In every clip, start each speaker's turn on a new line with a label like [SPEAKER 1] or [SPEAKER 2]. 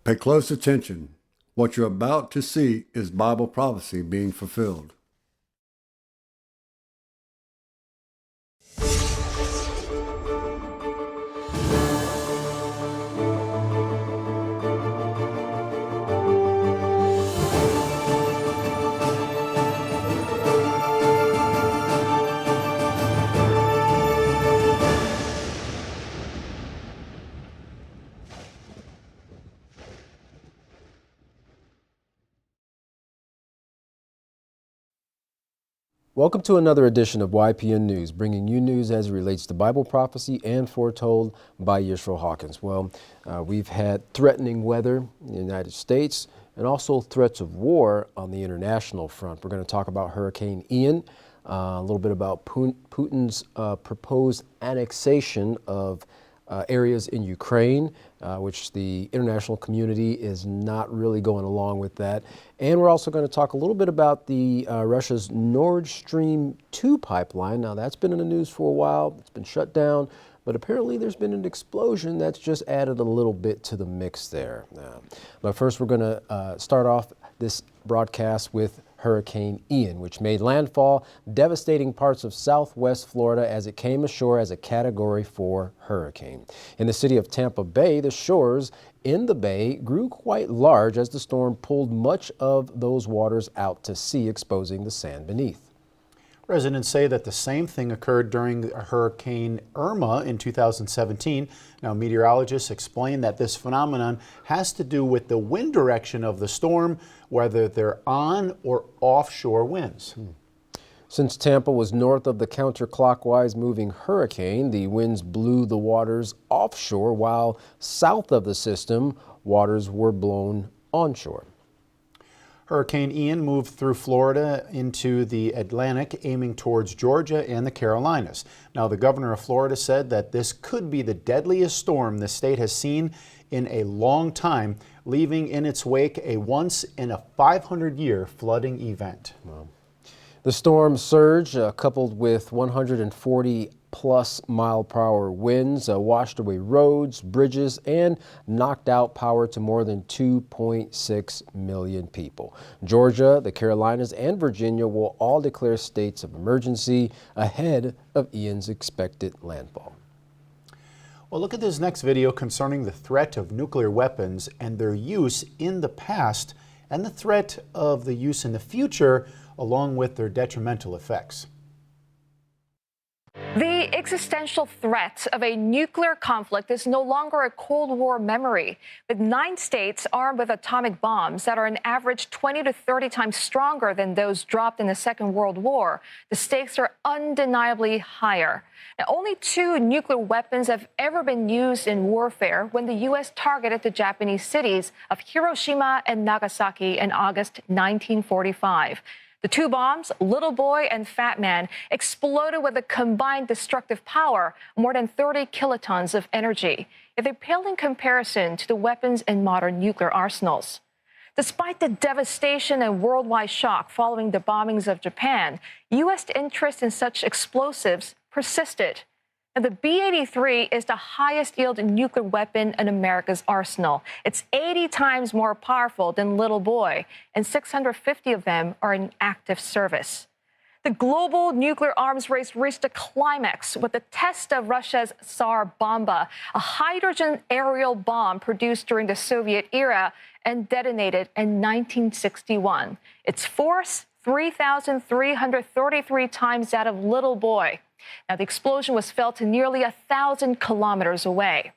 [SPEAKER 1] Pay close attention. What you're about to see is Bible prophecy being fulfilled.
[SPEAKER 2] Welcome to another edition of YPN News, bringing you news as it relates to Bible prophecy and foretold by Yisrael Hawkins. Well, we've had threatening weather in the United States and also threats of war on the international front. We're going to talk about Hurricane Ian, a little bit about Putin's proposed annexation of areas in Ukraine, which the international community is not really going along with that. And we're also going to talk a little bit about the Russia's Nordstream 2 pipeline. Now, that's been in the news for a while. It's been shut down, but apparently there's been an explosion that's just added a little bit to the mix there. But first, we're going to start off this broadcast with Hurricane Ian, which made landfall, devastating parts of southwest Florida as it came ashore as a Category 4 hurricane. In the city of Tampa Bay, the shores in the bay grew quite large as the storm pulled much of those waters out to sea, exposing the sand beneath.
[SPEAKER 3] Residents say that the same thing occurred during Hurricane Irma in 2017. Now, meteorologists explain that this phenomenon has to do with the wind direction of the storm, whether they're on or offshore winds.
[SPEAKER 2] Since Tampa was north of the counterclockwise moving hurricane, the winds blew the waters offshore, while south of the system, waters were blown onshore.
[SPEAKER 3] Hurricane Ian moved through Florida into the Atlantic, aiming towards Georgia and the Carolinas. Now, the governor of Florida said that this could be the deadliest storm the state has seen in a long time, leaving in its wake a once-in-a-500-year flooding event.
[SPEAKER 2] Wow. The storm surge, coupled with 140-plus mile-per-hour winds, washed away roads, bridges, and knocked out power to more than 2.6 million people. Georgia, the Carolinas, and Virginia will all declare states of emergency ahead of Ian's expected landfall.
[SPEAKER 3] Well, look at this next video concerning the threat of nuclear weapons and their use in the past and the threat of the use in the future, along with their detrimental effects.
[SPEAKER 4] The existential threat of a nuclear conflict is no longer a Cold War memory. With 9 states armed with atomic bombs that are an average 20 to 30 times stronger than those dropped in the Second World War, the stakes are undeniably higher. Now, only 2 nuclear weapons have ever been used in warfare when the U.S. targeted the Japanese cities of Hiroshima and Nagasaki in August 1945. The 2 bombs, Little Boy and Fat Man, exploded with a combined destructive power, more than 30 kilotons of energy. Yet they pale in comparison to the weapons in modern nuclear arsenals. Despite the devastation and worldwide shock following the bombings of Japan, U.S. interest in such explosives persisted. Now, the B-83 is the highest yield nuclear weapon in America's arsenal. It's 80 times more powerful than Little Boy, and 650 of them are in active service. The global nuclear arms race reached a climax with the test of Russia's Tsar Bomba, a hydrogen aerial bomb produced during the Soviet era and detonated in 1961. Its force, 3,333 times that of Little Boy. Now, the explosion was felt to nearly 1,000 kilometers away.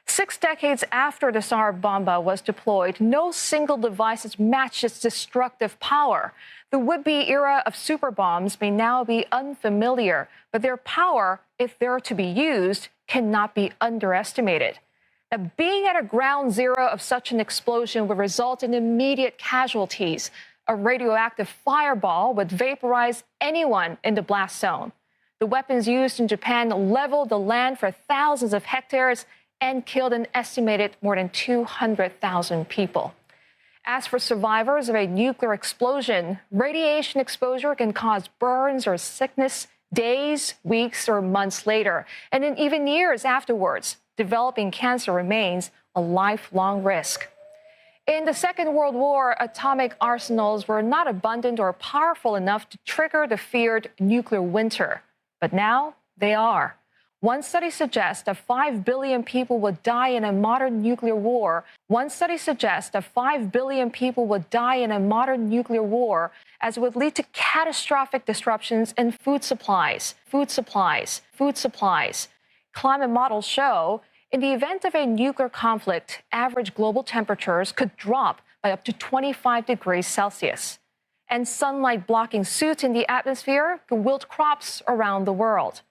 [SPEAKER 4] 6 decades after the Tsar Bomba was deployed, no single device has matched its destructive power. The would-be era of super bombs may now be unfamiliar, but their power, if they're to be used, cannot be underestimated. Now, being at a ground zero of such an explosion would result in immediate casualties. A radioactive fireball would vaporize anyone in the blast zone. The weapons used in Japan leveled the land for thousands of hectares and killed an estimated more than 200,000 people. As for survivors of a nuclear explosion, radiation exposure can cause burns or sickness days, weeks, or months later, and even years afterwards. Developing cancer remains a lifelong risk. In the Second World War, atomic arsenals were not abundant or powerful enough to trigger the feared nuclear winter. But now they are. One study suggests that 5 billion people would die in a modern nuclear war. One study suggests that 5 billion people would die in a modern nuclear war, as it would lead to catastrophic disruptions in food supplies. Climate models show in the event of a nuclear conflict, average global temperatures could drop by up to 25 degrees Celsius. And sunlight-blocking suits in the atmosphere could wilt crops around the world.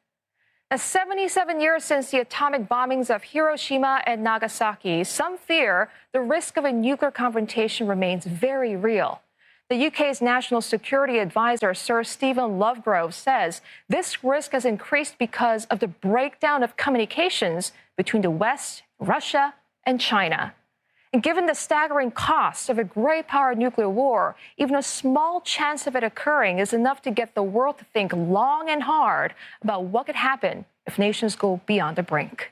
[SPEAKER 4] 77 years since the atomic bombings of Hiroshima and Nagasaki, some fear the risk of a nuclear confrontation remains very real. The UK's National Security Advisor, Sir Stephen Lovegrove, says this risk has increased because of the breakdown of communications between the West, Russia, and China. And given the staggering costs of a great-power nuclear war, even a small chance of it occurring is enough to get the world to think long and hard about what could happen if nations go beyond the brink.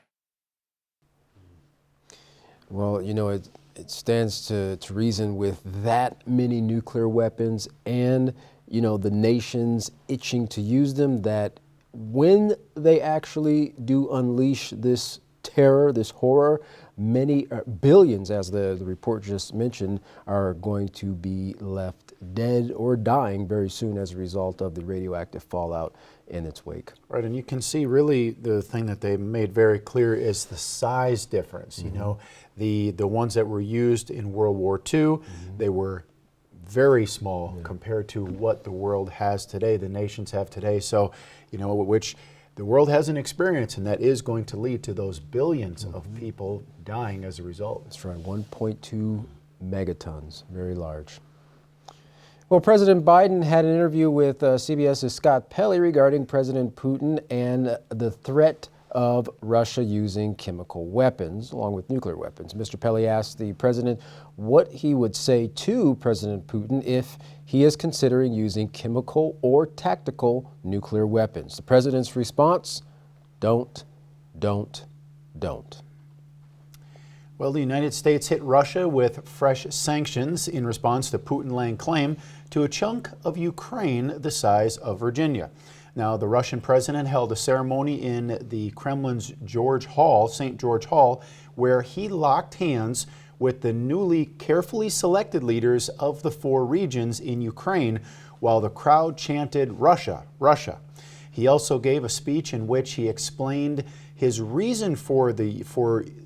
[SPEAKER 2] Well, you know, it stands to reason with that many nuclear weapons and, you know, the nations itching to use them, that when they actually do unleash this terror, this horror, many billions, as the report just mentioned, are going to be left dead or dying very soon as a result of the radioactive fallout in its wake.
[SPEAKER 3] Right, and you can see really the thing that they made very clear is the size difference. You know, the ones that were used in World War II, they were very small compared to what the world has today, the nations have today. So, you know, which the world hasn't experienced, and that is going to lead to those billions of people dying as a result.
[SPEAKER 2] That's right, 1.2 megatons, very large. Well, President Biden had an interview with CBS's Scott Pelley regarding President Putin and the threat of Russia using chemical weapons, along with nuclear weapons. Mr. Pelley asked the president what he would say to President Putin if he is considering using chemical or tactical nuclear weapons. The president's response: don't. Well,
[SPEAKER 3] the United States hit Russia with fresh sanctions in response to Putin laying claim to a chunk of Ukraine the size of Virginia. Now, the Russian president held a ceremony in the Kremlin's St. George Hall, where he locked hands with the newly carefully selected leaders of the 4 regions in Ukraine, while the crowd chanted, "Russia, Russia." He also gave a speech in which he explained his reason for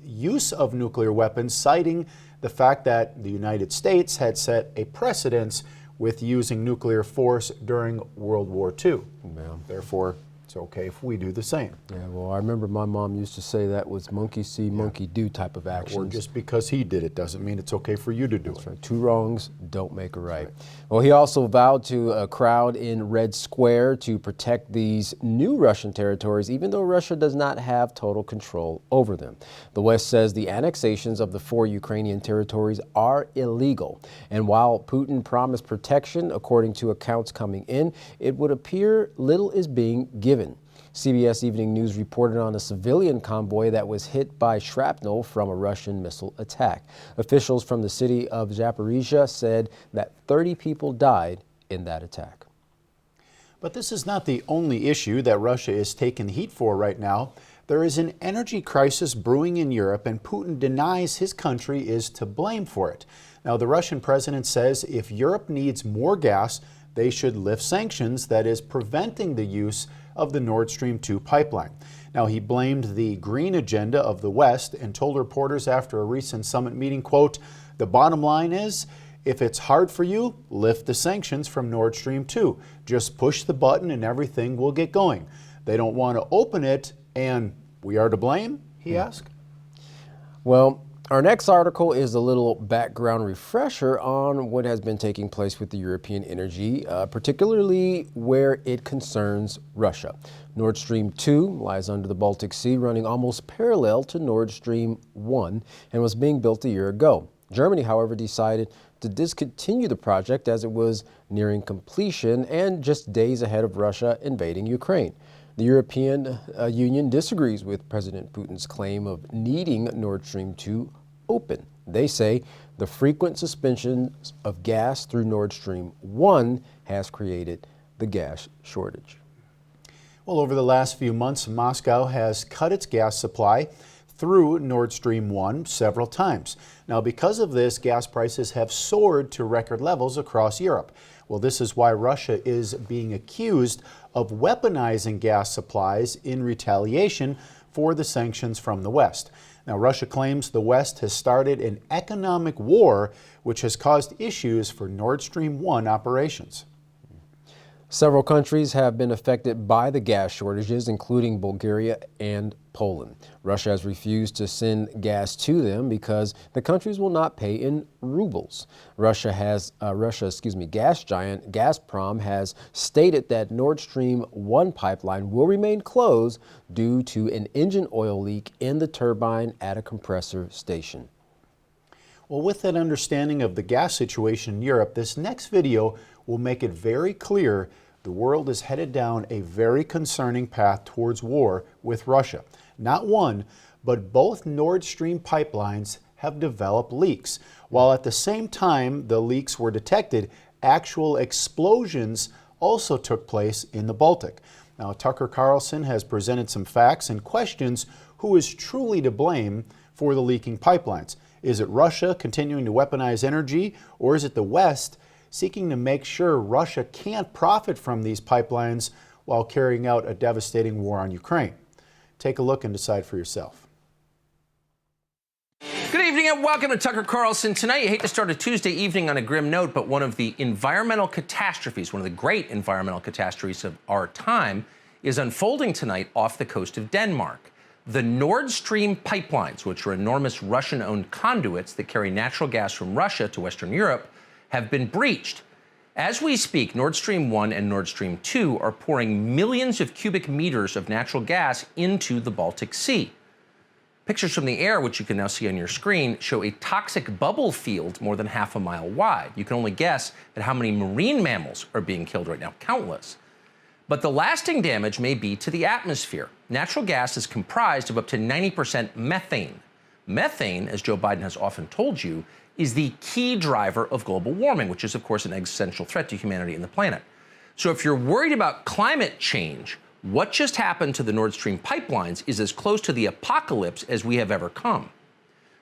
[SPEAKER 3] use of nuclear weapons, citing the fact that the United States had set a precedence with using nuclear force during World War II.
[SPEAKER 2] Yeah.
[SPEAKER 3] Therefore, it's okay if we do the same.
[SPEAKER 2] Yeah, well, I remember my mom used to say that was monkey see, monkey do type of action.
[SPEAKER 3] Or just because he did it doesn't mean it's okay for you to do it.
[SPEAKER 2] Right. 2 wrongs don't make a right. Well, he also vowed to a crowd in Red Square to protect these new Russian territories, even though Russia does not have total control over them. The West says the annexations of the 4 Ukrainian territories are illegal. And while Putin promised protection, according to accounts coming in, it would appear little is being given. CBS Evening News reported on a civilian convoy that was hit by shrapnel from a Russian missile attack. Officials from the city of Zaporizhia said that 30 people died in that attack.
[SPEAKER 3] But this is not the only issue that Russia is taking heat for right now. There is an energy crisis brewing in Europe, and Putin denies his country is to blame for it. Now, the Russian president says if Europe needs more gas, they should lift sanctions that is preventing the use of the Nordstream 2 pipeline. Now, he blamed the green agenda of the West and told reporters after a recent summit meeting, quote, "The bottom line is, if it's hard for you, lift the sanctions from Nord Stream 2. Just push the button and everything will get going. They don't want to open it, and we are to blame?" he asked.
[SPEAKER 2] Well, our next article is a little background refresher on what has been taking place with the European energy, particularly where it concerns Russia. Nord Stream 2 lies under the Baltic Sea, running almost parallel to Nord Stream 1 and was being built a year ago. Germany, however, decided to discontinue the project as it was nearing completion and just days ahead of Russia invading Ukraine. The European Union disagrees with President Putin's claim of needing Nord Stream 2 open. They say the frequent suspension of gas through Nord Stream 1 has created the gas shortage.
[SPEAKER 3] Well, over the last few months, Moscow has cut its gas supply through Nord Stream 1 several times. Now, because of this, gas prices have soared to record levels across Europe. Well, this is why Russia is being accused of weaponizing gas supplies in retaliation for the sanctions from the West. Now, Russia claims the West has started an economic war which has caused issues for Nord Stream 1 operations.
[SPEAKER 2] Several countries have been affected by the gas shortages, including Bulgaria and Poland. Russia has refused to send gas to them because the countries will not pay in rubles. Gas giant Gazprom has stated that Nord Stream 1 pipeline will remain closed due to an engine oil leak in the turbine at a compressor station.
[SPEAKER 3] Well, with that understanding of the gas situation in Europe, this next video will make it very clear the world is headed down a very concerning path towards war with Russia. Not one, but both Nord Stream pipelines have developed leaks. While at the same time the leaks were detected, actual explosions also took place in the Baltic. Now, Tucker Carlson has presented some facts and questions who is truly to blame for the leaking pipelines. Is it Russia continuing to weaponize energy, or is it the West seeking to make sure Russia can't profit from these pipelines while carrying out a devastating war on Ukraine? Take a look and decide for yourself.
[SPEAKER 5] Good evening and welcome to Tucker Carlson Tonight. You hate to start a Tuesday evening on a grim note, but one of the environmental catastrophes, one of the great environmental catastrophes of our time, is unfolding tonight off the coast of Denmark. The Nord Stream pipelines, which are enormous Russian-owned conduits that carry natural gas from Russia to Western Europe, have been breached. As we speak, Nord Stream 1 and Nord Stream 2 are pouring millions of cubic meters of natural gas into the Baltic Sea. Pictures from the air, which you can now see on your screen, show a toxic bubble field more than half a mile wide. You can only guess at how many marine mammals are being killed right now, countless. But the lasting damage may be to the atmosphere. Natural gas is comprised of up to 90% methane. Methane, as Joe Biden has often told you, is the key driver of global warming, which is, of course, an existential threat to humanity and the planet. So if you're worried about climate change, what just happened to the Nord Stream pipelines is as close to the apocalypse as we have ever come.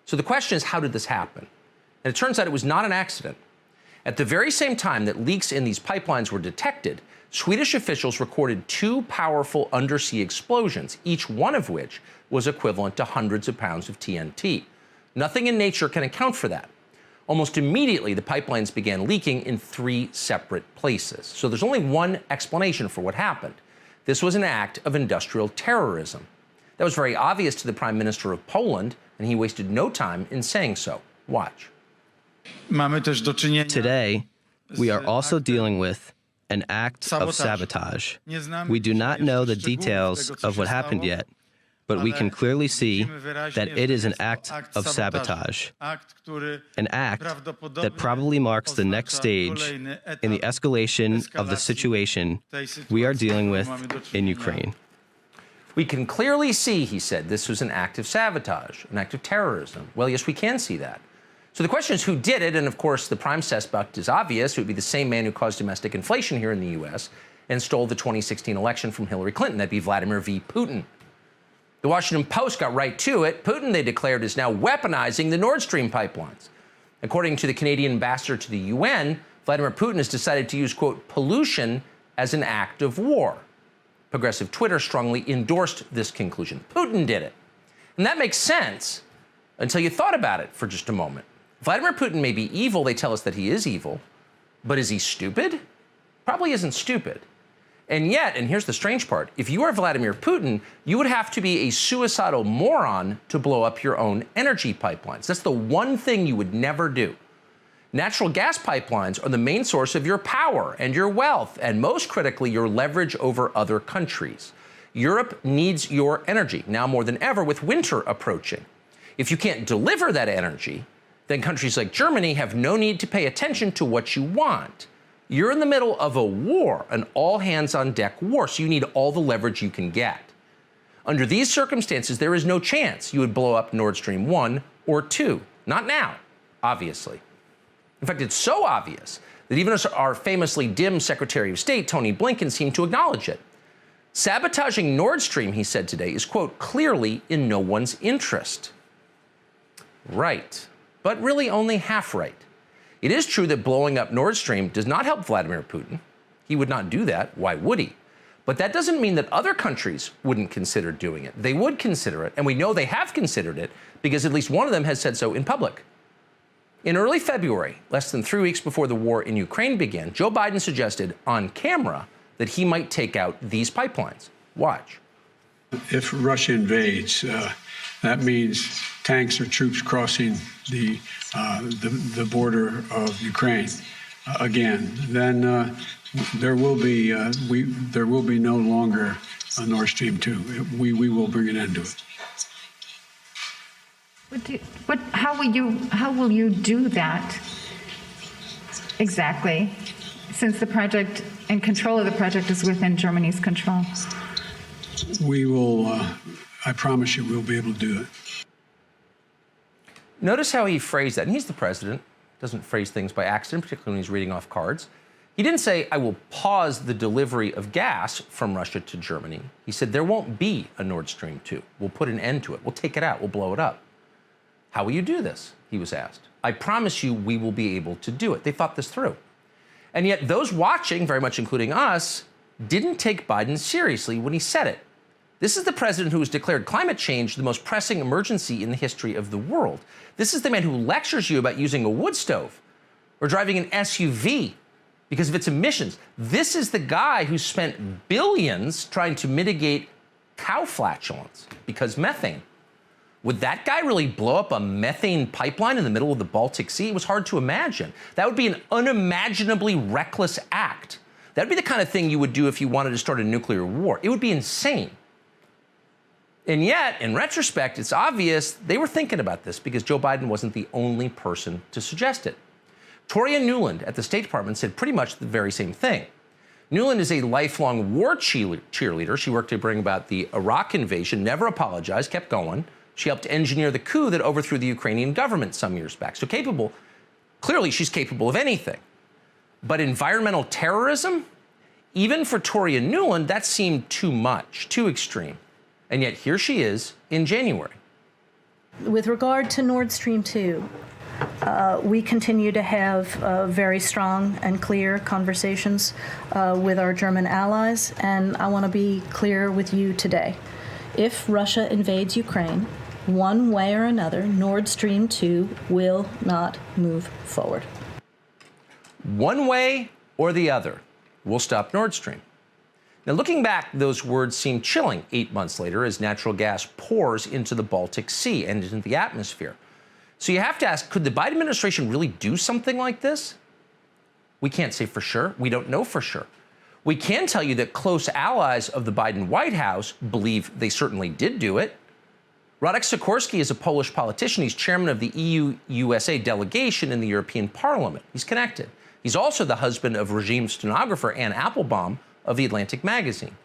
[SPEAKER 5] So the question is, how did this happen? And it turns out it was not an accident. At the very same time that leaks in these pipelines were detected, Swedish officials recorded 2 powerful undersea explosions, each one of which was equivalent to hundreds of pounds of TNT. Nothing in nature can account for that. Almost immediately, the pipelines began leaking in 3 separate places. So there's only one explanation for what happened. This was an act of industrial terrorism. That was very obvious to the Prime Minister of Poland, and he wasted no time in saying so. Watch.
[SPEAKER 6] Today, we are also dealing with an act of sabotage. We do not know the details of what happened yet, but we can clearly see that it is an act of sabotage, an act that probably marks the next stage in the escalation of the situation we are dealing with in Ukraine.
[SPEAKER 5] We can clearly see, he said, this was an act of sabotage, an act of terrorism. Well, yes, we can see that. So the question is who did it, and of course the prime suspect is obvious. It would be the same man who caused domestic inflation here in the U.S. and stole the 2016 election from Hillary Clinton. That'd be Vladimir V. Putin. The Washington Post got right to it. Putin, they declared, is now weaponizing the Nord Stream pipelines. According to the Canadian ambassador to the UN, Vladimir Putin has decided to use, quote, pollution as an act of war. Progressive Twitter strongly endorsed this conclusion. Putin did it. And that makes sense until you thought about it for just a moment. Vladimir Putin may be evil. They tell us that he is evil. But is he stupid? Probably isn't stupid. And yet, and here's the strange part, if you are Vladimir Putin, you would have to be a suicidal moron to blow up your own energy pipelines. That's the one thing you would never do. Natural gas pipelines are the main source of your power and your wealth, and most critically, your leverage over other countries. Europe needs your energy, now more than ever with winter approaching. If you can't deliver that energy, then countries like Germany have no need to pay attention to what you want. You're in the middle of a war, an all-hands-on-deck war, so you need all the leverage you can get. Under these circumstances, there is no chance you would blow up Nord Stream 1 or 2. Not now, obviously. In fact, it's so obvious that even our famously dim Secretary of State, Tony Blinken, seemed to acknowledge it. Sabotaging Nordstream, he said today, is, quote, clearly in no one's interest. Right, but really only half right. It is true that blowing up Nordstream does not help Vladimir Putin. He would not do that. Why would he? But that doesn't mean that other countries wouldn't consider doing it. They would consider it, and we know they have considered it because at least one of them has said so in public. In early February, less than 3 weeks before the war in Ukraine began, Joe Biden suggested on camera that he might take out these pipelines. Watch.
[SPEAKER 7] If Russia invades, that means tanks or troops crossing the border of Ukraine again. Then there will be no longer a Nord Stream 2. We will bring an end to it.
[SPEAKER 8] How will you do that exactly, since the project and control of the project is within Germany's control?
[SPEAKER 7] We will, I promise you, we'll be able to do it.
[SPEAKER 5] Notice how he phrased that. And he's the president, doesn't phrase things by accident, particularly when he's reading off cards. He didn't say, I will pause the delivery of gas from Russia to Germany. He said, there won't be a Nord Stream 2. We'll put an end to it. We'll take it out. We'll blow it up. How will you do this? He was asked. I promise you we will be able to do it. They thought this through. And yet those watching, very much including us, didn't take Biden seriously when he said it. This is the president who has declared climate change the most pressing emergency in the history of the world. This is the man who lectures you about using a wood stove or driving an SUV because of its emissions. This is the guy who spent billions trying to mitigate cow flatulence because methane. Would that guy really blow up a methane pipeline in the middle of the Baltic Sea? It was hard to imagine. That would be an unimaginably reckless act. That would be the kind of thing you would do if you wanted to start a nuclear war. It would be insane. And yet, in retrospect, it's obvious they were thinking about this because Joe Biden wasn't the only person to suggest it. Toria Nuland at the State Department said pretty much the very same thing. Nuland is a lifelong war cheerleader. She worked to bring about the Iraq invasion, never apologized, kept going. She helped engineer the coup that overthrew the Ukrainian government some years back. So capable, clearly she's capable of anything. But environmental terrorism, even for Toria Nuland, that seemed too much, too extreme. And yet here she is in January.
[SPEAKER 9] With regard to Nord Stream 2, we continue to have very strong and clear conversations with our German allies, and I want to be clear with you today. If Russia invades Ukraine, one way or another, Nord Stream 2 will not move forward.
[SPEAKER 5] One way or the other, we'll stop Nord Stream. Now, looking back, those words seem chilling 8 months later as natural gas pours into the Baltic Sea and into the atmosphere. So you have to ask, could the Biden administration really do something like this? We can't say for sure. We don't know for sure. We can tell you that close allies of the Biden White House believe they certainly did do it. Radek Sikorski is a Polish politician. He's chairman of the EU-USA delegation in the European Parliament. He's connected. He's also the husband of regime stenographer Ann Applebaum of The Atlantic magazine.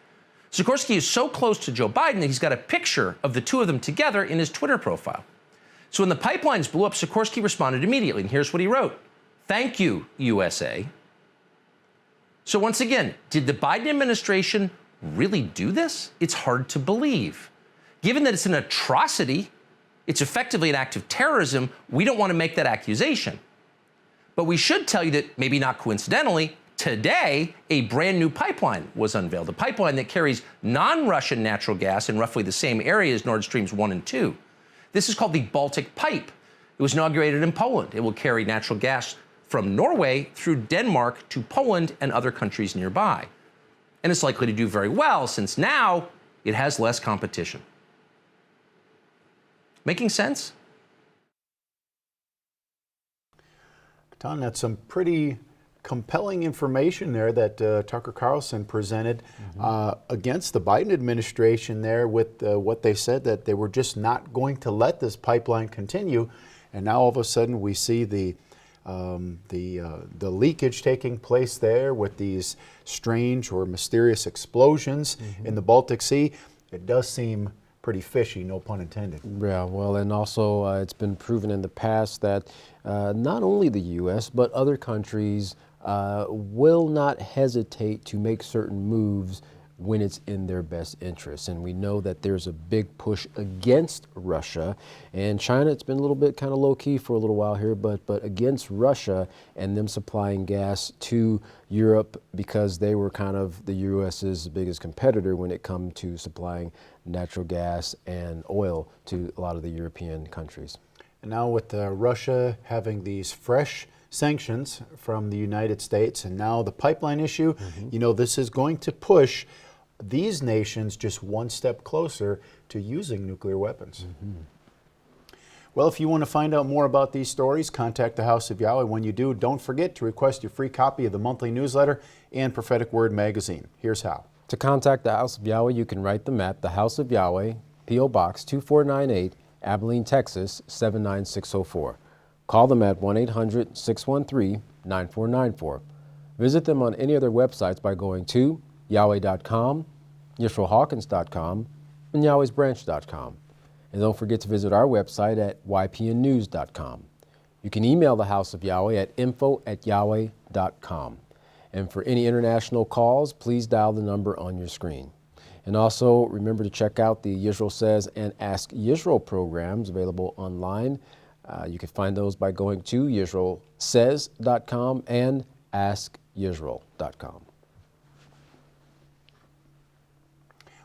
[SPEAKER 5] Sikorski is so close to Joe Biden that he's got a picture of the two of them together in his Twitter profile. So when the pipelines blew up, Sikorski responded immediately, and here's what he wrote. Thank you, USA. So once again, did the Biden administration really do this? It's hard to believe. Given that it's an atrocity, it's effectively an act of terrorism, we don't want to make that accusation. But we should tell you that, maybe not coincidentally, today, a brand new pipeline was unveiled, a pipeline that carries non-Russian natural gas in roughly the same area as Nord Streams 1 and 2. This is called the Baltic Pipe. It was inaugurated in Poland. It will carry natural gas from Norway through Denmark to Poland and other countries nearby. And it's likely to do very well since now it has less competition. Making sense?
[SPEAKER 3] Ton, that's some pretty compelling information there that Tucker Carlson presented against the Biden administration there with what they said that they were just not going to let this pipeline continue. And now all of a sudden we see the leakage taking place there with these strange or mysterious explosions in the Baltic Sea. It does seem pretty fishy, no pun intended.
[SPEAKER 2] Yeah, well, and also it's been proven in the past that not only the U.S., but other countries will not hesitate to make certain moves when it's in their best interest. And we know that there's a big push against Russia. And China, it's been a little bit kind of low-key for a little while here, but against Russia and them supplying gas to Europe because they were kind of the U.S.'s biggest competitor when it comes to supplying natural gas and oil to a lot of the European countries.
[SPEAKER 3] And now with Russia having these fresh sanctions from the United States and now the pipeline issue, you know, this is going to push these nations just one step closer to using nuclear weapons. Well, if you want to find out more about these stories, contact the House of Yahweh. When you do, don't forget to request your free copy of the monthly newsletter and Prophetic Word magazine. Here's how.
[SPEAKER 2] To contact the House of Yahweh, you can write them at the House of Yahweh, P.O. Box 2498, Abilene, Texas 79604. Call them at 1-800-613-9494. Visit them on any of their websites by going to Yahweh.com, YisraelHawkins.com, and Yahweh'sBranch.com. And don't forget to visit our website at YPNnews.com. You can email the House of Yahweh at info@yahweh.com. And for any international calls, please dial the number on your screen. And also remember to check out the Yisrael Says and Ask Yisrael programs available online. You can find those by going to YisraelSays.com and AskYisrael.com.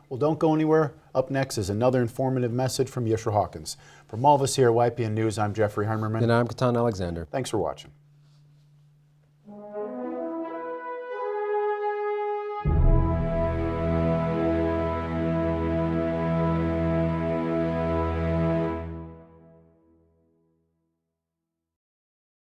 [SPEAKER 3] Well, don't go anywhere. Up next is another informative message from Yisrael Hawkins. From all of us here at YPN News, I'm Jeffrey Heimerman.
[SPEAKER 2] And I'm Katan Alexander.
[SPEAKER 3] Thanks for watching.